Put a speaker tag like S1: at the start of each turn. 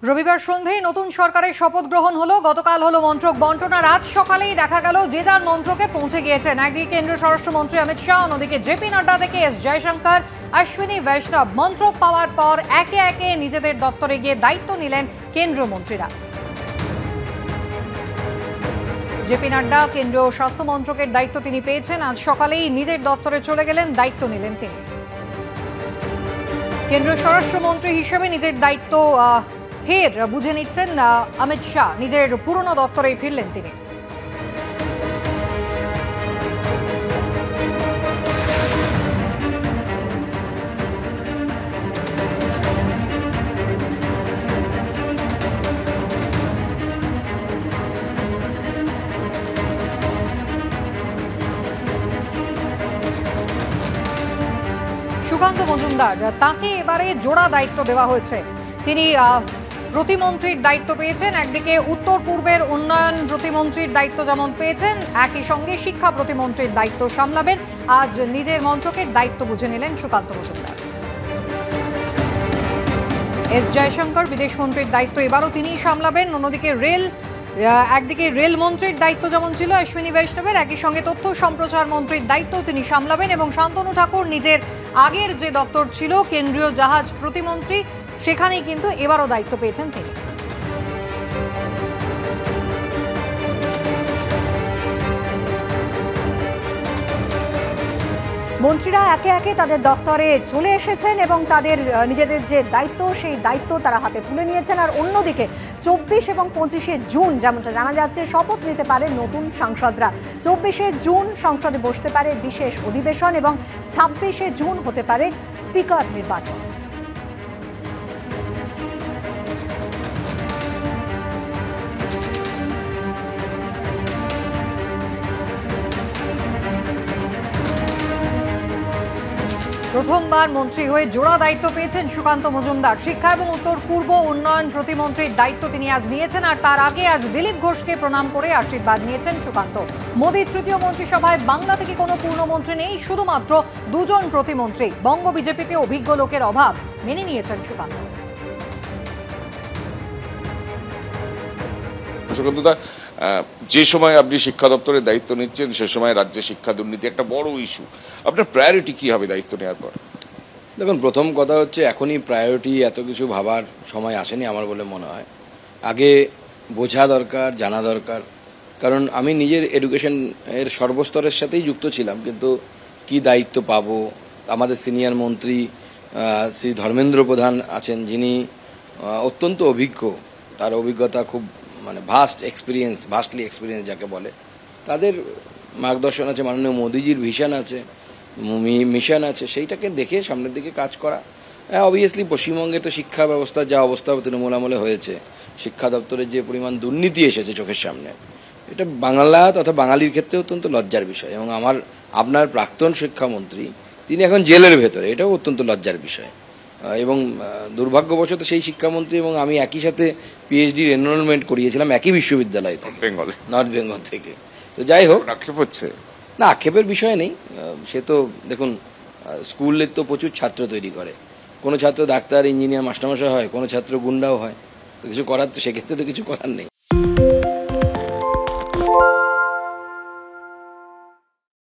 S1: রবিবার সন্ধ্যায় নতুন সরকারের শপথ গ্রহণ হলো। গতকাল হলো মন্ত্রক বন্টন। রাত সকালেই দেখা গেল যে যার মন্ত্রকে পৌঁছে গিয়েছেন। একদিকে কেন্দ্রীয় স্বরাষ্ট্রমন্ত্রী অমিত শাহ, অন্যদিকে জেপি নাড্ডা থেকে এস জয়শঙ্কর, অশ্বিনী বৈষ্ণব। মন্ত্রক পাওয়ার পর একে একে নিজেদের দপ্তরে গিয়ে দায়িত্ব নিলেন কেন্দ্রীয় মন্ত্রীরা। জেপি নাড্ডা কেন্দ্রীয় স্বাস্থ্য মন্ত্রকের দায়িত্ব তিনি পেয়েছেন। আজ সকালেই নিজের দপ্তরে চলে গেলেন, দায়িত্ব নিলেন তিনি। কেন্দ্রীয় স্বরাষ্ট্রমন্ত্রী হিসেবে নিজের দায়িত্ব ফের বুঝে নিচ্ছেন অমিত শাহ। নিজের পুরনো দপ্তরেই ফিরলেন তিনি। সুকান্ত মজুমদার, তাকে এবারে জোড়া দায়িত্ব দেওয়া হয়েছে। তিনি প্রতিমন্ত্রীর দায়িত্ব পেয়েছেন। একদিকে উত্তর পূর্বের উন্নয়ন প্রতিমন্ত্রীর দায়িত্ব যেমন পেয়েছেন, একই সঙ্গে শিক্ষা প্রতিমন্ত্রীর দায়িত্ব সামলাবেন। আজ নিজের মন্ত্রকের দায়িত্ব বুঝে নিলেন সুকান্ত মজুমদার। এস জয়শঙ্কর বিদেশ মন্ত্রীর দায়িত্ব এবারও তিনিই সামলাবেন। অন্যদিকে একদিকে রেল মন্ত্রীর দায়িত্ব যেমন ছিল অশ্বিনী বৈষ্ণবের, একই সঙ্গে তথ্য সম্প্রচার মন্ত্রীর দায়িত্ব তিনি সামলাবেন। এবং শান্তনু ঠাকুর নিজের আগের যে দপ্তর ছিল কেন্দ্রীয় জাহাজ প্রতিমন্ত্রী, সেখানেই কিন্তু এবারও দায়িত্ব পেয়েছেন তিনি।
S2: মন্ত্রীরা একে একে তাদের দফতরে চলে এসেছেন এবং তাদের নিজেদের যে দায়িত্ব সেই দায়িত্ব তারা হাতে তুলে নিয়েছেন। আর অন্যদিকে 24 এবং 25শে জুন যেমনটা জানা যাচ্ছে শপথ নিতে পারে নতুন সাংসদরা। 24শে জুন সংসদে বসতে পারে বিশেষ অধিবেশন এবং 26শে জুন হতে পারে স্পিকার নির্বাচন।
S1: প্রথমবার মন্ত্রী হয়ে জোড়া দায়িত্ব পেয়েছেন সুকান্ত মজুমদার। শিক্ষা এবং উত্তর পূর্ব উন্নয়ন প্রতিমন্ত্রীর দায়িত্ব তিনি আজ নিয়েছেন। আর তার আগে আজ দিলীপ ঘোষকে প্রণাম করে আশীর্বাদ নিয়েছেন সুকান্ত। মোদীর তৃতীয় মন্ত্রিসভায় বাংলা থেকে কোনো পূর্ণমন্ত্রী নেই, শুধুমাত্র দুজন প্রতিমন্ত্রী। বঙ্গ বিজেপিতে অভিজ্ঞ লোকের অভাব মেনে নিয়েছেন সুকান্ত।
S3: যে সময় আপনি শিক্ষা দপ্তরের দায়িত্ব নিচ্ছেন সে সময় রাজ্যে শিক্ষা দুর্নীতি একটা বড় ইস্যু। আপনার প্রায়োরিটি কি হবে দায়িত্ব নেওয়ার পর?
S4: দেখুন, প্রথম কথা হচ্ছে এখনই প্রায়োরিটি এত কিছু ভাবার সময় আসেনি আমার বলে মনে হয়। আগে বোঝা দরকার, জানা দরকার। কারণ আমি নিজের এডুকেশন এর সর্বস্তরের সাথেই যুক্ত ছিলাম, কিন্তু কি দায়িত্ব পাবো। আমাদের সিনিয়র মন্ত্রী শ্রী ধর্মেন্দ্র প্রধান আছেন, যিনি অত্যন্ত অভিজ্ঞ। তার অভিজ্ঞতা খুব ভাস্টলি এক্সপিরিয়েন্স যাকে বলে। তাদের মার্গদর্শন আছে, মাননীয় মোদিজির ভিশন আছে, মিশন আছে, সেইটাকে দেখে সামনের দিকে কাজ করা। অবভিয়াসলি পশ্চিমবঙ্গে তো শিক্ষা ব্যবস্থা যা অবস্থা তৃণমূল আমলে হয়েছে, শিক্ষা দপ্তরের যে পরিমাণ দুর্নীতি এসেছে চোখের সামনে, এটা বাংলা তথা বাঙালির ক্ষেত্রে অত্যন্ত লজ্জার বিষয়। এবং আপনার প্রাক্তন শিক্ষামন্ত্রী তিনি এখন জেলের ভেতরে, এটাও অত্যন্ত লজ্জার বিষয়। এবং দুর্ভাগ্যবশত সেই শিক্ষামন্ত্রী এবং আমি একই সাথে পিএইচডির এনরোলমেন্ট করিয়েছিলাম একই বিশ্ববিদ্যালয় থেকে, নর্থ বেঙ্গল থেকে। তো যাই হোক,
S3: আক্ষেপ হচ্ছে
S4: না, আক্ষেপের বিষয় নেই। সে তো দেখুন, স্কুলের তো প্রচুর ছাত্র তৈরি করে। কোনো ছাত্র ডাক্তার, ইঞ্জিনিয়ার, মাস্টারমশাই হয়, কোনো ছাত্র গুন্ডাও হয়। তো কিছু করার, তো সেক্ষেত্রে তো কিছু করার নেই।